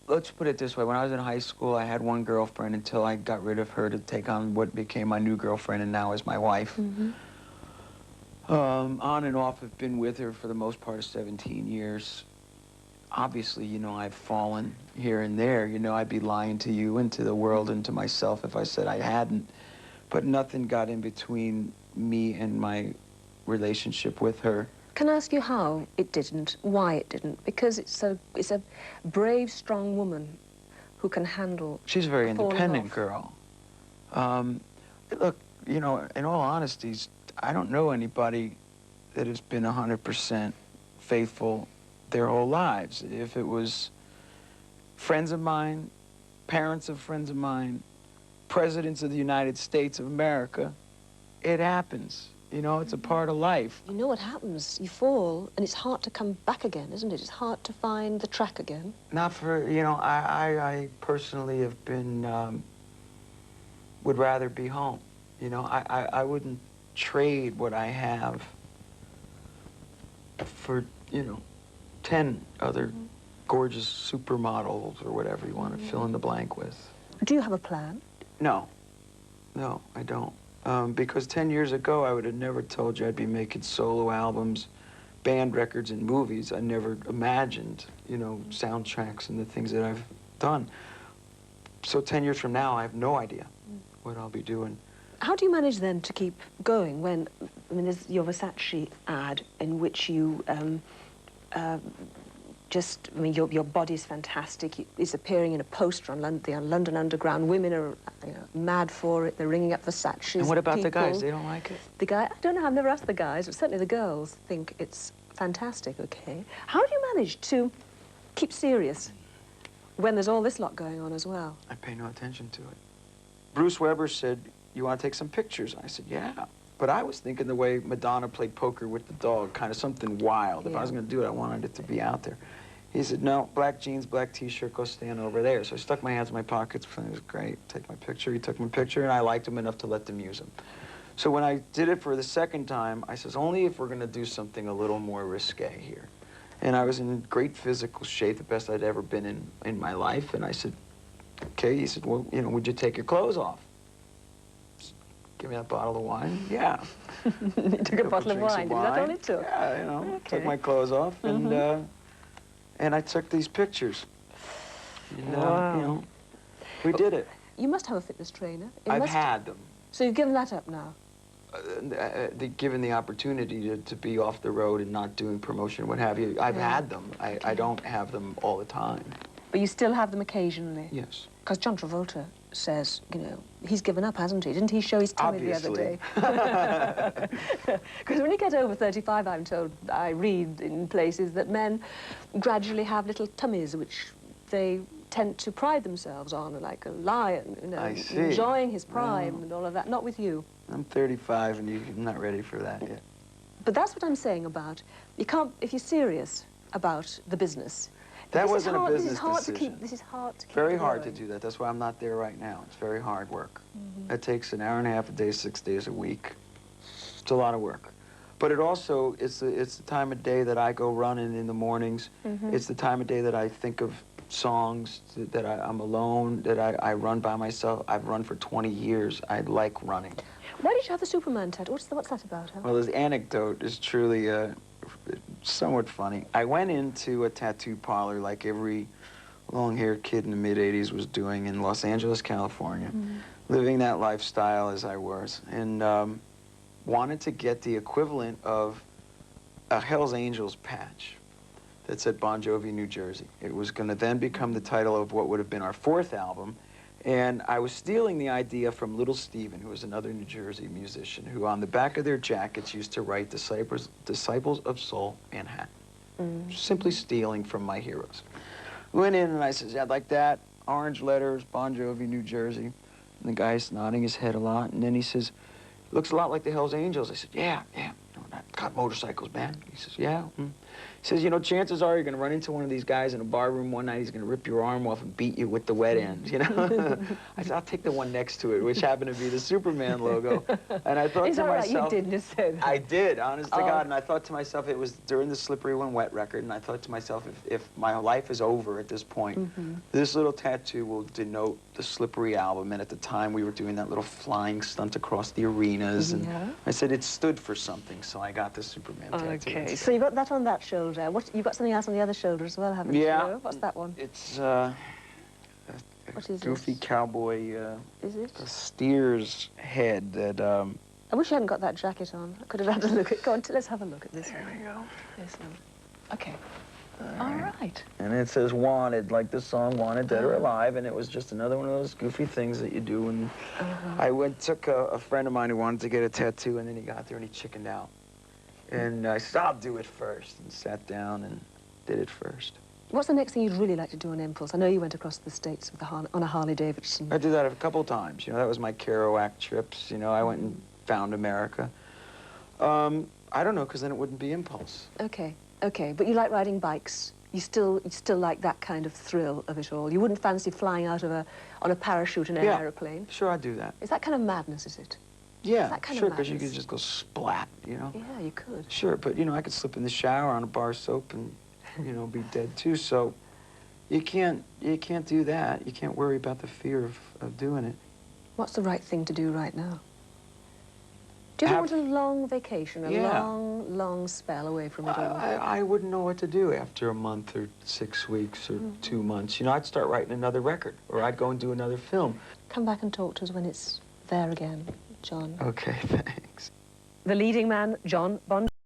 Let's put it this way. When I was in high school, I had one girlfriend until I got rid of her to take on what became my new girlfriend and now is my wife. On and off, I've been with her for the most part of 17 years. Obviously, you know, I've fallen here and there. You know, I'd be lying to you and to the world and to myself if I said I hadn't. But nothing got in between me and my relationship with her. Can I ask you how it didn't, why it didn't? Because it's a brave, strong woman who can handle. She's a very independent girl. Look, you know, in all honesty, I don't know anybody that has been 100% faithful their whole lives. If it was friends of mine, parents of friends of mine, presidents of the United States of America, it happens. You know, it's a part of life. You know what happens? You fall, and it's hard to come back again, isn't it? It's hard to find the track again. Not for, you know, I personally have been, would rather be home. You know, I wouldn't trade what I have for, you know, 10 other gorgeous supermodels or whatever you want to fill in the blank with. Do you have a plan? No. No, I don't. Because 10 years ago, I would have never told you I'd be making solo albums, band records, and movies. I never imagined, you know, soundtracks and the things that I've done. So 10 years from now, I have no idea what I'll be doing. How do you manage then to keep going when, I mean, there's your Versace ad in which you just, I mean, your body's fantastic. It's appearing in a poster on the London Underground. Women are, you know, mad for it. They're ringing up Versace's. And what about the guys? They don't like it? The guy, I don't know. I've never asked the guys, but certainly the girls think it's fantastic. Okay. How do you manage to keep serious when there's all this lot going on as well? I pay no attention to it. Bruce Weber said, "You want to take some pictures?" I said, "Yeah." But I was thinking the way Madonna played poker with the dog, kind of something wild. If I was going to do it, I wanted it to be out there. He said, "No, black jeans, black T-shirt, go stand over there." So I stuck my hands in my pockets. It was great. Take my picture. He took my picture, and I liked him enough to let them use him. So when I did it for the second time, I says, only if we're going to do something a little more risque here. And I was in great physical shape, the best I'd ever been in my life. And I said, okay. He said, well, you know, would you take your clothes off? Give me that bottle of wine. Yeah. You took a bottle of wine. Is that all it took? Yeah, you know, okay. Took my clothes off and I took these pictures. And, wow. You know, we did it. You must have a fitness trainer. I've had them. So you've given that up now? Given the opportunity to be off the road and not doing promotion, what have you, I've had them. I don't have them all the time. But you still have them occasionally? Yes. Because John Travolta says, you know, he's given up, hasn't he? Didn't he show his tummy the other day? Because when you get over 35, I'm told, I read in places that men gradually have little tummies, which they tend to pride themselves on, like a lion, you know, enjoying his prime and all of that. Not with you. I'm 35 and I'm not ready for that yet. But that's what I'm saying about, you can't, if you're serious about the business. That wasn't a business decision. This is hard to keep. Very hard to do that. That's why I'm not there right now. It's very hard work. It takes an hour and a half a day, 6 days a week. It's a lot of work. But it also, it's the time of day that I go running in the mornings. It's the time of day that I think of songs, that I'm alone, that I run by myself. I've run for 20 years. I like running. Why did you have the Superman tattoo? What's that about? Huh? Well, this anecdote is truly somewhat funny. I went into a tattoo parlor like every long-haired kid in the mid-'80s was doing in Los Angeles, California, living that lifestyle as I was, and wanted to get the equivalent of a Hell's Angels patch that said Bon Jovi, New Jersey. It was going to then become the title of what would have been our 4th album, and I was stealing the idea from Little Steven, who was another New Jersey musician, who on the back of their jackets used to write Disciples of Soul, Manhattan. Simply stealing from my heroes. Went in and I said, yeah, I'd like that. Orange letters, Bon Jovi, New Jersey. And the guy's nodding his head a lot, and then he says, looks a lot like the Hells Angels. I said, yeah. Got motorcycles, man. He says, yeah. He says, you know, chances are you're going to run into one of these guys in a bar room one night. He's going to rip your arm off and beat you with the wet end, you know? I said, I'll take the one next to it, which happened to be the Superman logo. And I thought to myself... Is that right? You did just say that. I did, honest to God. And I thought to myself, it was during the Slippery When Wet record, and I thought to myself, if my life is over at this point, this little tattoo will denote the Slippery album. And at the time, we were doing that little flying stunt across the arenas. And I said it stood for something, so I got the Superman tattoo. Okay, so you got that on that shoulder. You've got something else on the other shoulder as well, haven't you? Yeah. What's that one? It's what is goofy this? cowboy. Is it? A steer's head that. I wish you hadn't got that jacket on. I could have had a look at. Go on, let's have a look at this. There we go. This one. Okay. All right. And it says "Wanted," like the song "Wanted, Dead or Alive," and it was just another one of those goofy things that you do. And I took a friend of mine who wanted to get a tattoo, and then he got there and he chickened out. And I said, I'll do it first, and sat down and did it first. What's the next thing you'd really like to do on Impulse? I know you went across the States with on a Harley Davidson. I did that a couple times. You know, that was my Kerouac trips. You know, I went and found America. I don't know, because then it wouldn't be Impulse. Okay, okay. But you like riding bikes. You still like that kind of thrill of it all. You wouldn't fancy flying out of on a parachute in an aeroplane. Sure, I'd do that. Is that kind of madness, is it? Yeah, sure, because you could just go splat, you know? Yeah, you could. Sure, but, you know, I could slip in the shower on a bar of soap and, you know, be dead, too. So you can't do that. You can't worry about the fear of doing it. What's the right thing to do right now? Do you want a long vacation, a long spell away from it all? I wouldn't know what to do after a month or 6 weeks or 2 months. You know, I'd start writing another record, or I'd go and do another film. Come back and talk to us when it's there again, John. Okay, thanks. The leading man, John Bon